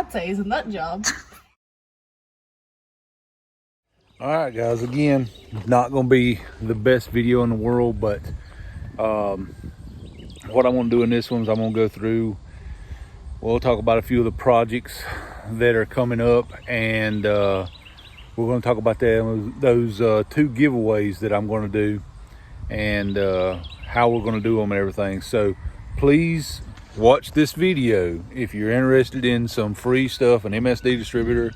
I'd say is a nut job. All right, guys, again, not going to be the best video in the world, but what I'm going to do in this one is I'm going to go through, we'll talk about a few of the projects that are coming up, and we're going to talk about those 2 giveaways that I'm going to do, and how we're going to do them and everything. So please watch this video if you're interested in some free stuff, an MSD distributor,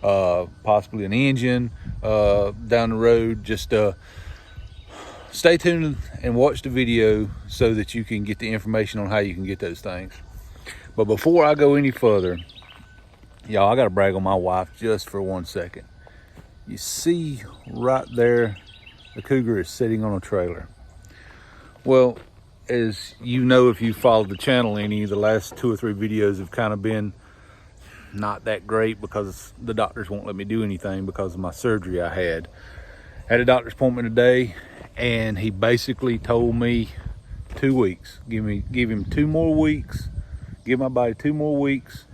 possibly an engine down the road. Just stay tuned and watch the video so that you can get the information on how you can get those things. But before I go any further, y'all, I gotta brag on my wife just for 1 second. You see right there, the Cougar is sitting on a trailer. Well, as you know, if you followed the channel any, the last 2 or 3 videos have kind of been not that great because the doctors won't let me do anything because of my surgery I had. Had a doctor's appointment today, and he basically told me 2 weeks. Give him 2 more weeks. Give my body 2 more weeks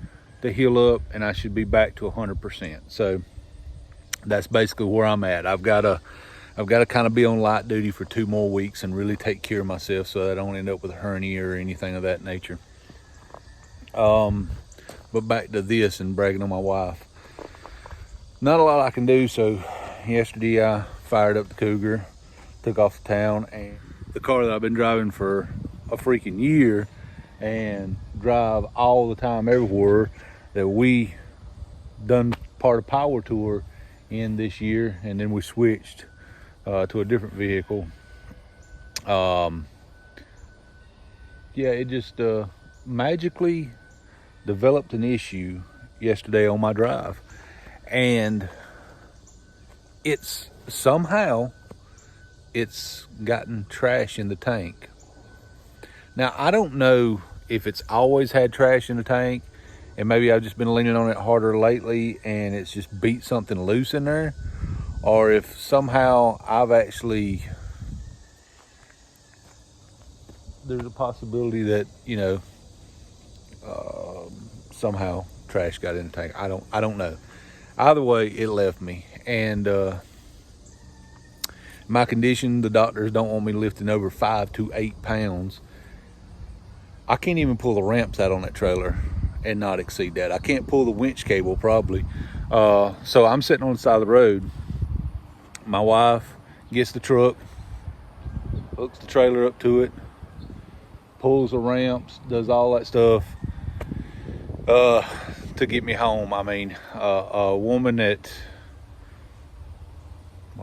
to heal up, and I should be back to 100%. So that's basically where I'm at. I've got to kind of be on light duty for 2 more weeks and really take care of myself so that I don't end up with a hernia or anything of that nature. But back to this and bragging on my wife. Not a lot I can do, so yesterday I fired up the Cougar, took off to town, and the car that I've been driving for a freaking year and drive all the time everywhere, that we done part of Power Tour in this year, and then we switched to a different vehicle. Yeah, it just magically developed an issue yesterday on my drive, and it's gotten trash in the tank. Now, I don't know if it's always had trash in the tank and maybe I've just been leaning on it harder lately and it's just beat something loose in there, or if somehow I've actually, there's a possibility that, you know, somehow trash got in the tank. I don't know. Either way, it left me, and my condition, the doctors don't want me lifting over 5 to 8 pounds. I can't even pull the ramps out on that trailer and not exceed that. I can't pull the winch cable probably. So I'm sitting on the side of the road. My wife gets the truck, hooks the trailer up to it, pulls the ramps, does all that stuff to get me home. I mean, a woman that,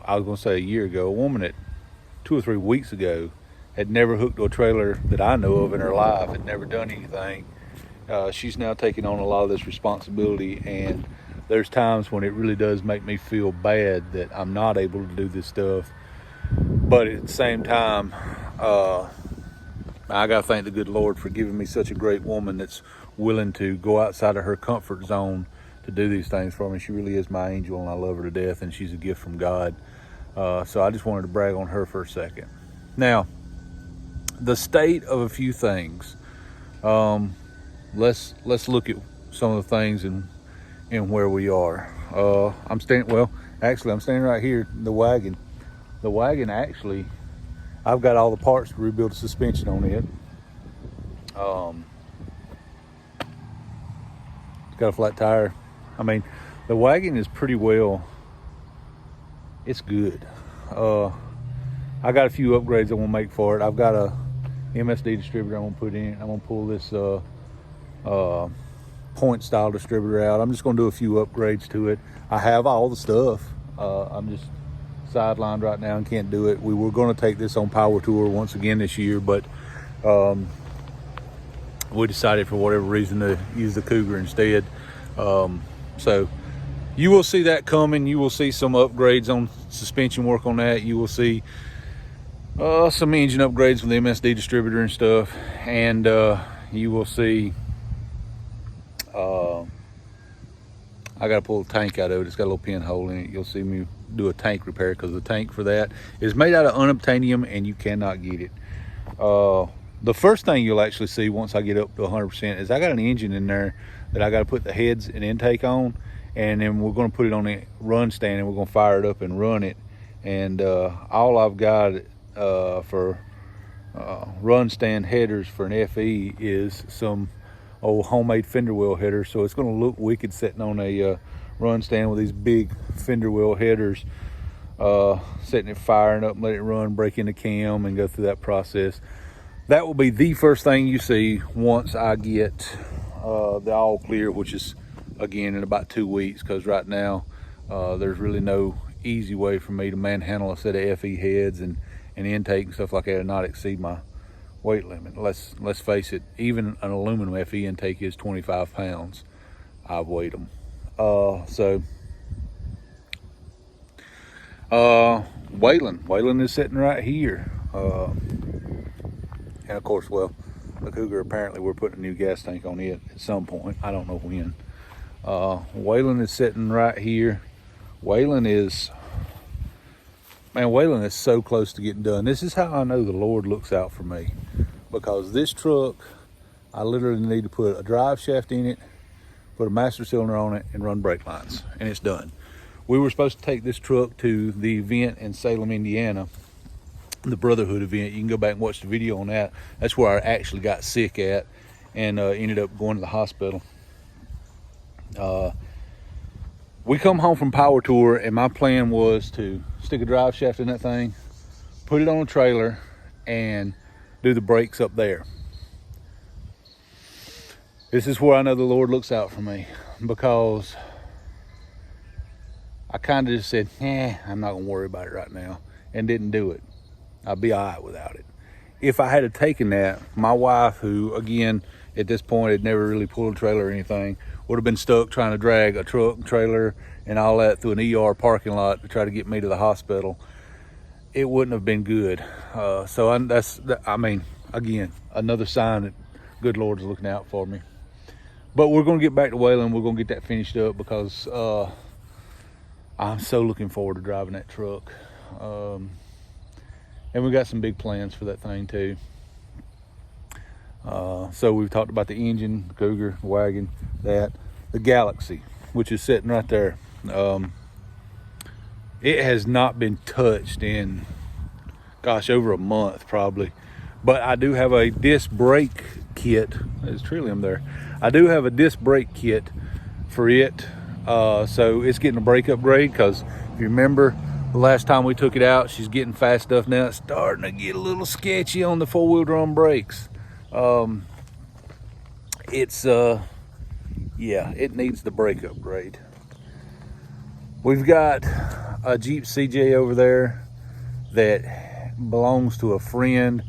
I was gonna say a year ago, a woman that 2 or 3 weeks ago had never hooked to a trailer that I know of in her life, had never done anything. She's now taking on a lot of this responsibility, and there's times when it really does make me feel bad that I'm not able to do this stuff. But at the same time, I gotta thank the good Lord for giving me such a great woman that's willing to go outside of her comfort zone to do these things for me. She really is my angel, and I love her to death, and she's a gift from God. So I just wanted to brag on her for a second. Now, the state of a few things. Let's look at some of the things and where we are. I'm standing right here. The wagon actually, I've got all the parts to rebuild the suspension on it. It's got a flat tire. I mean, the wagon is pretty well, it's good. I got a few upgrades I want to make for it. I've got a MSD distributor I'm gonna put in. I'm gonna pull this point style distributor out. I'm just gonna do a few upgrades to it. I have all the stuff. I'm just sidelined right now and can't do it. We were gonna take this on Power Tour once again this year, but we decided for whatever reason to use the Cougar instead. So you will see that coming. You will see some upgrades on suspension work on that. You will see some engine upgrades with the MSD distributor and stuff, and you will see I got to pull the tank out of it. It's got a little pinhole in it. You'll see me do a tank repair because the tank for that is made out of unobtainium and you cannot get it. The first thing you'll actually see once I get up to 100% is I got an engine in there that I got to put the heads and intake on, and then we're going to put it on the run stand, and we're going to fire it up and run it. And all I've got for run stand headers for an FE is some old homemade fender well headers. So it's going to look wicked sitting on a run stand with these big fender well headers, setting it, firing up, and let it run, break into cam, and go through that process. That will be the first thing you see once I get the all clear, which is again in about 2 weeks, because right now there's really no easy way for me to manhandle a set of FE heads and intake and stuff like that and not exceed my weight limit. Let's face it, even an aluminum FE intake is 25 pounds. I've weighed them. Waylon is sitting right here. And of course, well, the Cougar, apparently we're putting a new gas tank on it at some point. I don't know when. Waylon is sitting right here. Waylon is so close to getting done. This is how I know the Lord looks out for me, because this truck, I literally need to put a drive shaft in it, put a master cylinder on it, and run brake lines, and it's done. We were supposed to take this truck to the event in Salem, Indiana, the Brotherhood event. You can go back and watch the video on that. That's where I actually got sick at and ended up going to the hospital. We come home from power tour, and my plan was to stick a drive shaft in that thing, put it on a trailer, and do the brakes up there. This is where I know the Lord looks out for me, because I kind of just said, I'm not gonna worry about it right now, and didn't do it. I'll be all right without it. If I had taken that, my wife, who again at this point had never really pulled a trailer or anything, would have been stuck trying to drag a truck, trailer, and all that through an ER parking lot to try to get me to the hospital. It wouldn't have been good. Again, another sign that good Lord's looking out for me. But we're gonna get back to Waylon. We're gonna get that finished up, because I'm so looking forward to driving that truck. And we got some big plans for that thing too. So we've talked about the engine, the Cougar, the wagon, the Galaxy, which is sitting right there. It has not been touched in, gosh, over a month probably. But I do have a disc brake kit. There's Trillium there. I do have a disc brake kit for it. So it's getting a brake upgrade, because if you remember the last time we took it out, she's getting fast enough now. It's starting to get a little sketchy on the 4-wheel drum brakes. It needs the brake upgrade. We've got a Jeep CJ over there that belongs to a friend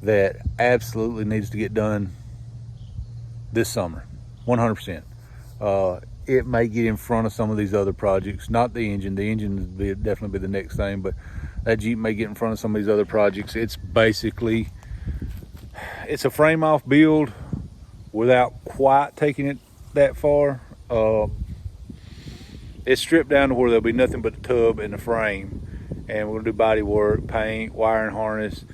that absolutely needs to get done this summer, 100%. It may get in front of some of these other projects, not the engine. The engine would definitely be the next thing, but that Jeep may get in front of some of these other projects. It's basically, it's a frame off build without quite taking it that far. It's stripped down to where there'll be nothing but the tub and the frame, and we're gonna do body work, paint, wiring harness,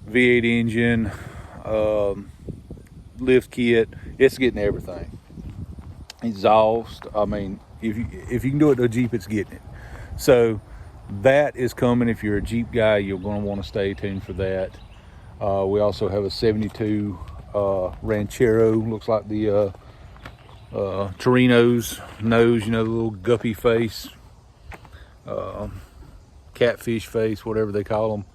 V8 engine, lift kit. It's getting everything. Exhaust. I mean, if you can do it to a Jeep, it's getting it. So that is coming. If you're a Jeep guy, you're going to want to stay tuned for that. We also have a 72 Ranchero. Looks like the Torino's nose, you know, the little guppy face, catfish face, whatever they call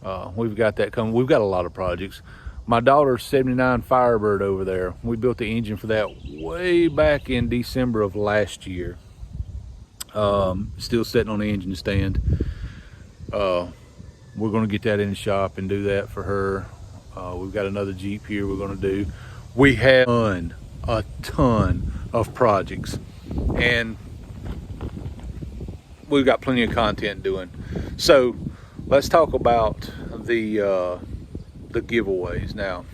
them. We've got that coming. We've got a lot of projects. My daughter's 79 Firebird over there, we built the engine for that way back in December of last year. Still sitting on the engine stand. We're going to get that in the shop and do that for her. We've got another Jeep here we're going to do. We have a ton of projects, and we've got plenty of content doing. So let's talk about the giveaways now.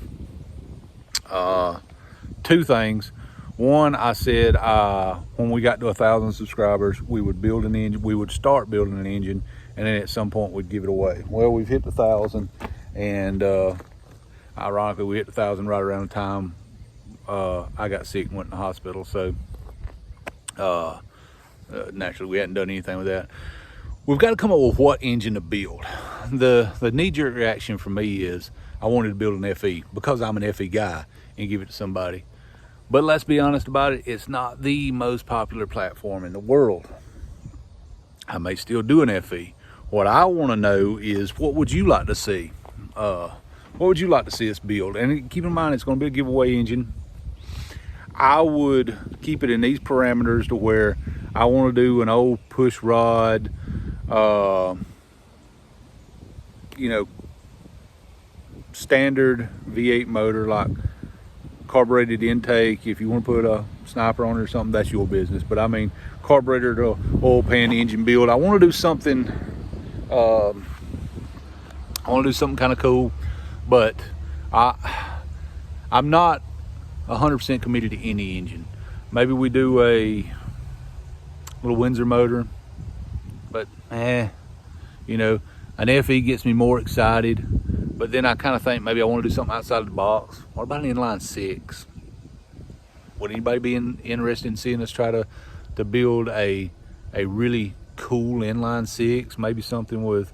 Two things. One, I said when we got to 1,000 subscribers, we would build an engine. We would start building an engine, and then at some point we'd give it away. Well, we've hit the 1,000, and ironically, we hit the 1,000 right around the time I got sick and went in the hospital. So naturally we hadn't done anything with that. We've got to come up with what engine to build. The knee-jerk reaction for me is I wanted to build an FE because I'm an FE guy and give it to somebody. But let's be honest about it, it's not the most popular platform in the world. I may still do an FE. What I want to know is, what would you like to see? What would you like to see us build? And keep in mind, it's going to be a giveaway engine. I would keep it in these parameters to where I want to do an old push rod, you know, standard V8 motor, like carbureted intake. If you want to put a sniper on it or something, that's your business. But I mean, carburetor to oil pan engine build. I want to do something. I want to do something kind of cool, but I'm not 100% committed to any engine. Maybe we do a little Windsor motor, but you know, an FE gets me more excited. But then I kind of think maybe I want to do something outside of the box. What about an inline six? Would anybody be interested in seeing us try to build a really cool inline six? Maybe something with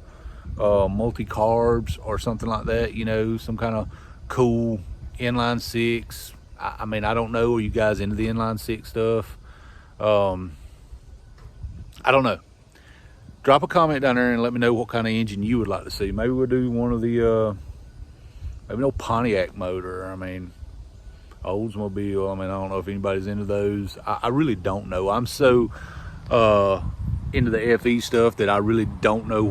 multi-carbs or something like that, you know, some kind of cool inline six. I mean, I don't know. Are you guys into the inline six stuff? I don't know. Drop a comment down there and let me know what kind of engine you would like to see. Maybe we'll do one of the, maybe no Pontiac motor. I mean, Oldsmobile. I mean, I don't know if anybody's into those. I really don't know. I'm so into the FE stuff that I really don't know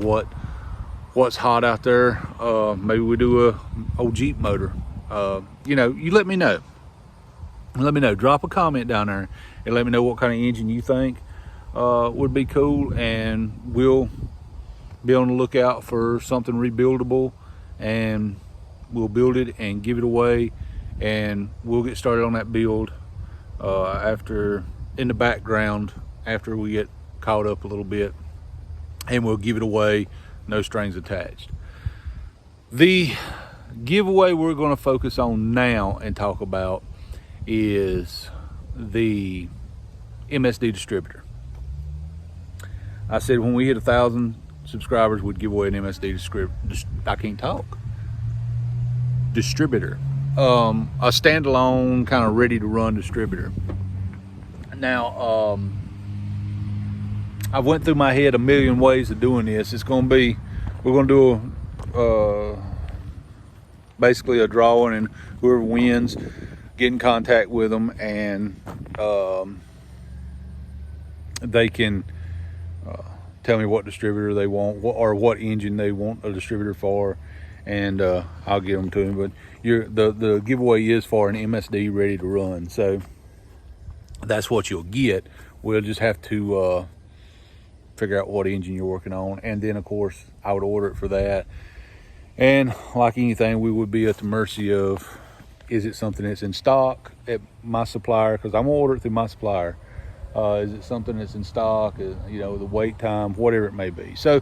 what's hot out there. Maybe we do a old Jeep motor. You know, you let me know. Let me know. Drop a comment down there and let me know what kind of engine you think would be cool, and we'll be on the lookout for something rebuildable, and we'll build it and give it away, and we'll get started on that build after, in the background, after we get caught up a little bit, and we'll give it away, no strings attached. The giveaway we're going to focus on now and talk about is the MSD distributor. I said when we hit 1,000 subscribers, we'd give away an MSD distributor. A standalone, kind of ready to run distributor. Now, I went through my head a million ways of doing this. It's going to be, we're going to do basically a drawing, and whoever wins, get in contact with them, and they can tell me what distributor they want, or what engine they want a distributor for, and I'll give them to them. But the giveaway is for an MSD ready to run, so that's what you'll get. We'll just have to figure out what engine you're working on, and then of course I would order it for that. And like anything, we would be at the mercy of, is it something that's in stock at my supplier, because I'm gonna order it through my supplier. Is it something that's in stock, you know, the wait time, whatever it may be. So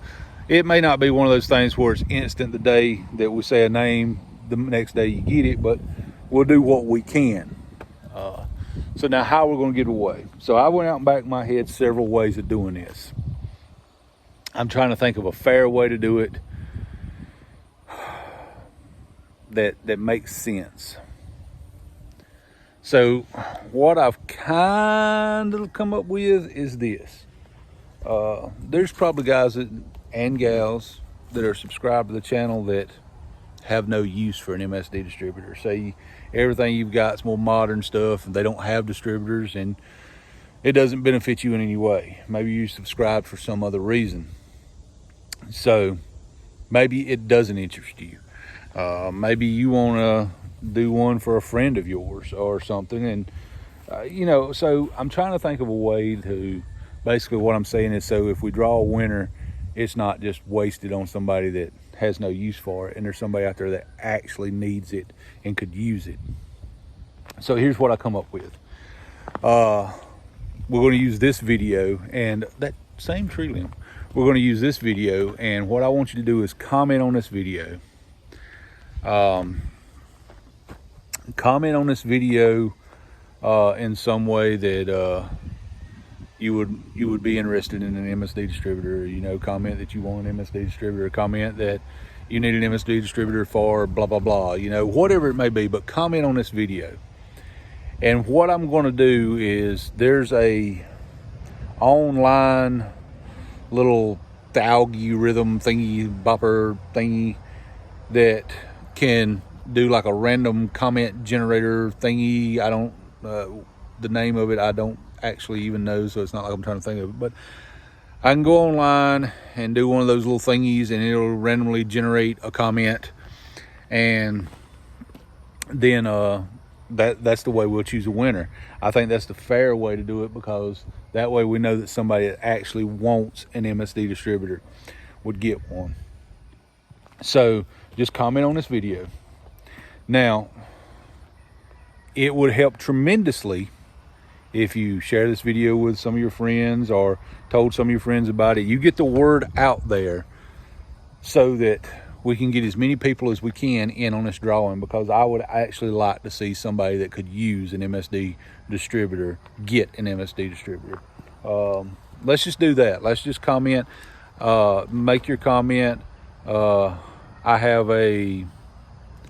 it may not be one of those things where it's instant the day that we say a name, the next day you get it, but we'll do what we can. So now how we're going to get it away. So I went out and back in my head several ways of doing this. I'm trying to think of a fair way to do it that makes sense. So what I've kind of come up with is this. There's probably guys and gals that are subscribed to the channel that have no use for an MSD distributor. Say everything you've got is more modern stuff, and they don't have distributors, and it doesn't benefit you in any way. Maybe you subscribe for some other reason. So maybe it doesn't interest you. Maybe you want to do one for a friend of yours or something, and you know, so I'm trying to think of a way to, basically what I'm saying is, so if we draw a winner, it's not just wasted on somebody that has no use for it, and there's somebody out there that actually needs it and could use it. So here's what I come up with. We're going to use this video and that same tree limb. We're going to use this video, and what I want you to do is comment on this video. Comment on this video in some way that you would be interested in an MSD distributor. You know, comment that you want an MSD distributor, comment that you need an MSD distributor for blah blah blah, you know, whatever it may be, but comment on this video. And what I'm going to do is, there's a online little algorithm thingy bopper thingy that can do like a random comment generator thingy. I don't the name of it I don't actually even know, so it's not like I'm trying to think of it, but I can go online and do one of those little thingies and it'll randomly generate a comment, and then that's the way we'll choose a winner. I think that's the fair way to do it, because that way we know that somebody that actually wants an MSD distributor would get one. So just comment on this video. Now, it would help tremendously if you share this video with some of your friends or told some of your friends about it. You get the word out there so that we can get as many people as we can in on this drawing, because I would actually like to see somebody that could use an MSD distributor get an MSD distributor. Let's just do that. Let's just comment. Make your comment. I have a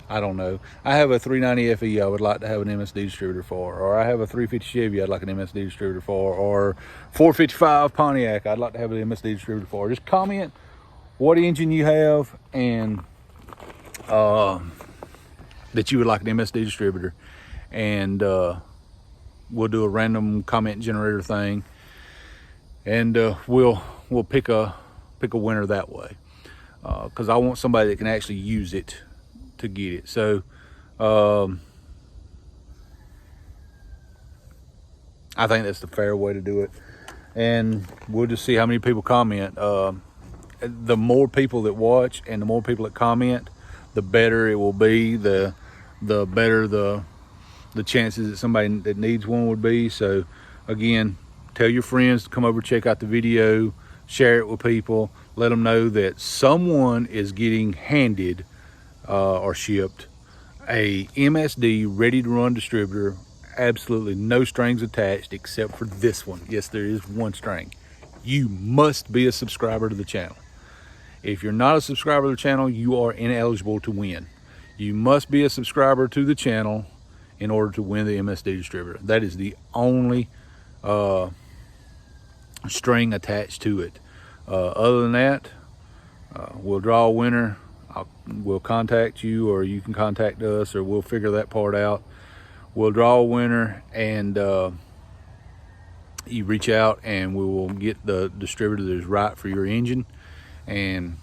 390 FE I would like to have an MSD distributor for, or I have a 350 Chevy I'd like an MSD distributor for, or 455 Pontiac I'd like to have an MSD distributor for. Just comment what engine you have and that you would like an MSD distributor, and we'll do a random comment generator thing, and we'll pick a winner that way, because I want somebody that can actually use it to get it. So I think that's the fair way to do it, and we'll just see how many people comment. The more people that watch and the more people that comment, the better it will be, the better the chances that somebody that needs one would be. So again, tell your friends to come over, check out the video, share it with people, let them know that someone is getting handed or shipped a MSD ready to run distributor, absolutely no strings attached except for this one. Yes, there is one string. You must be a subscriber to the channel. If you're not a subscriber to the channel, you are ineligible to win. You must be a subscriber to the channel in order to win the MSD distributor. That is the only string attached to it. Other than that, we'll draw a winner. We'll contact you, or you can contact us, or we'll figure that part out. We'll draw a winner, and you reach out and we will get the distributor that is right for your engine, and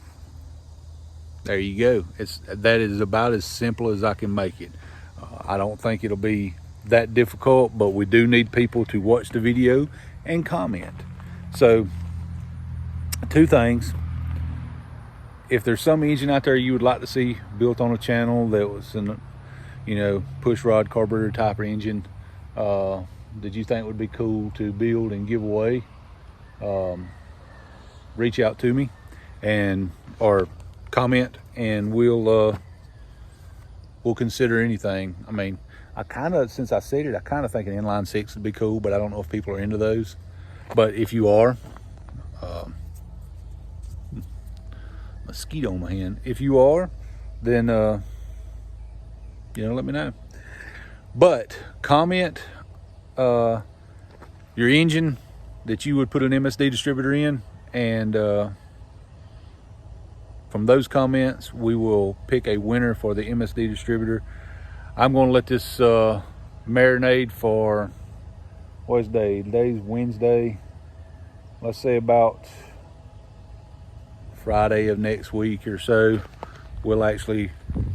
there you go. That is about as simple as I can make it. I don't think it'll be that difficult, but we do need people to watch the video and comment. So, two things. If there's some engine out there you would like to see built on a channel that was an, push rod carburetor type engine that you think would be cool to build and give away, reach out to me or comment, and we'll consider anything. I mean, since I said it, I kind of think an inline six would be cool, but I don't know if people are into those. But if you are, mosquito on my hand. If you are, then let me know. But comment your engine that you would put an MSD distributor in, and from those comments we will pick a winner for the MSD distributor. I'm going to let this marinate for, what's day? Today's Wednesday. Let's say about Friday of next week or so, we'll actually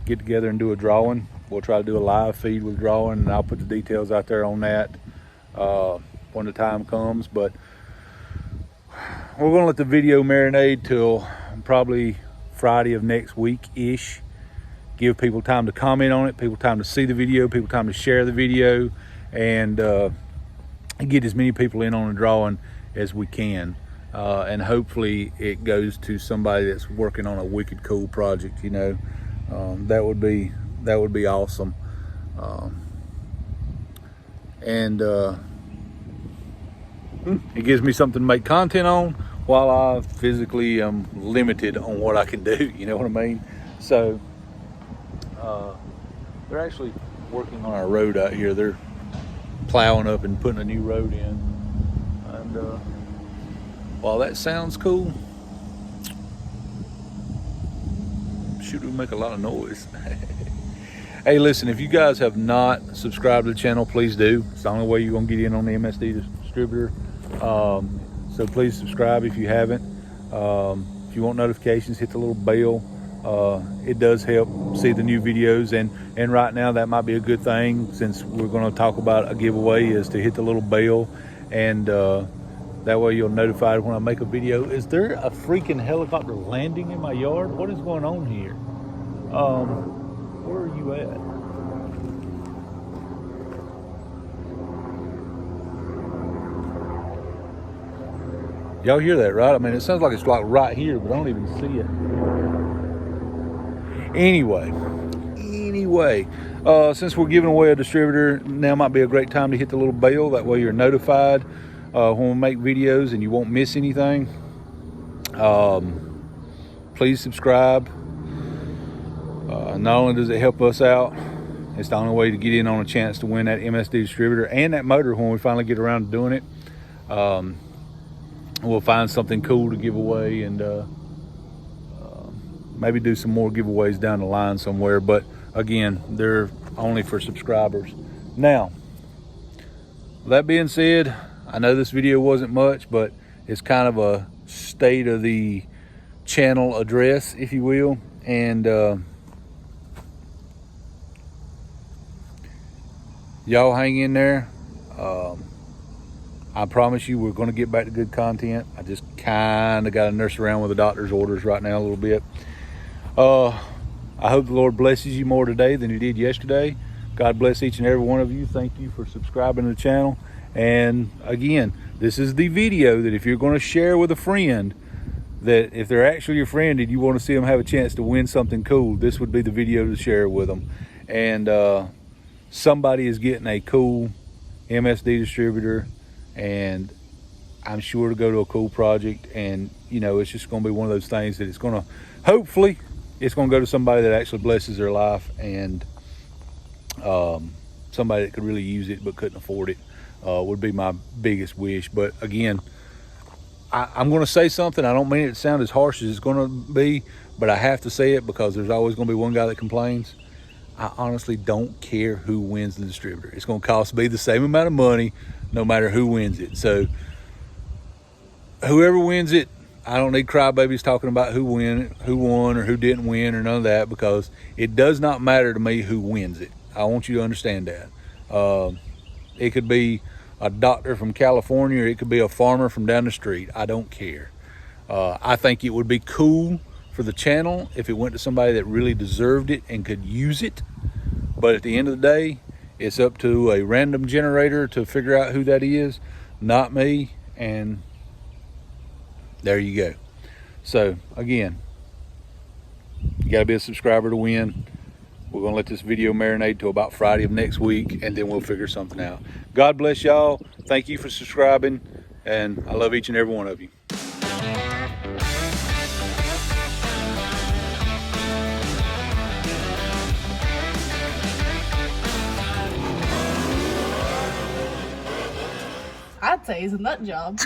get together and do a drawing. We'll try to do a live feed with drawing, and I'll put the details out there on that when the time comes. But we're going to let the video marinate till probably Friday of next week-ish. Give people time to comment on it, people time to see the video, people time to share the video, and get as many people in on the drawing as we can. And hopefully it goes to somebody that's working on a wicked cool project. That would be awesome. and it gives me something to make content on while I physically am limited on what I can do. You know what I mean? So they're actually working on our road out here. They're plowing up and putting a new road in, and while that sounds cool, shoot, we make a lot of noise. Hey, listen, if you guys have not subscribed to the channel, please do. It's the only way you're gonna get in on the MSD Distributor. So please subscribe if you haven't. If you want notifications, hit the little bell. It does help see the new videos, and right now that might be a good thing, since we're going to talk about a giveaway, is to hit the little bell, and that way you'll notify when I make a video. Is there a freaking helicopter landing in my yard? What is going on here? Where are you at? Y'all hear that, right? I mean, it sounds like it's like right here, but I don't even see it. Anyway, since we're giving away a distributor, now might be a great time to hit the little bell. That way you're notified when we make videos and you won't miss anything. Please subscribe. Not only does it help us out, it's the only way to get in on a chance to win that MSD distributor and that motor when we finally get around to doing it. We'll find something cool to give away, and maybe do some more giveaways down the line somewhere. But again, they're only for subscribers. Now, that being said, I know this video wasn't much, but it's kind of a state of the channel address, if you will. And y'all hang in there. I promise you we're going to get back to good content. I just kind of got to nurse around with the doctor's orders right now a little bit. I hope the Lord blesses you more today than he did yesterday. God bless each and every one of you. Thank you for subscribing to the channel. And again, this is the video that if you're going to share with a friend, that if they're actually your friend and you want to see them have a chance to win something cool, this would be the video to share with them. And somebody is getting a cool MSD distributor, and I'm sure to go to a cool project. And you know, it's just going to be one of those things that it's going to, hopefully it's going to go to somebody that actually blesses their life, and somebody that could really use it but couldn't afford it, would be my biggest wish. But again, I'm going to say something. I don't mean it to sound as harsh as it's going to be, but I have to say it because there's always going to be one guy that complains. I honestly don't care who wins the distributor. It's going to cost me the same amount of money no matter who wins it. So whoever wins it, I don't need crybabies talking about who won or who didn't win or none of that, because it does not matter to me who wins it. I want you to understand that. It could be a doctor from California, or it could be a farmer from down the street. I don't care. I think it would be cool for the channel if it went to somebody that really deserved it and could use it. But at the end of the day, it's up to a random generator to figure out who that is, not me. And there you go. So again, you got to be a subscriber to win. We're going to let this video marinate till about Friday of next week, and then we'll figure something out. God bless y'all. Thank you for subscribing, and I love each and every one of you. I'd say he's a nut job.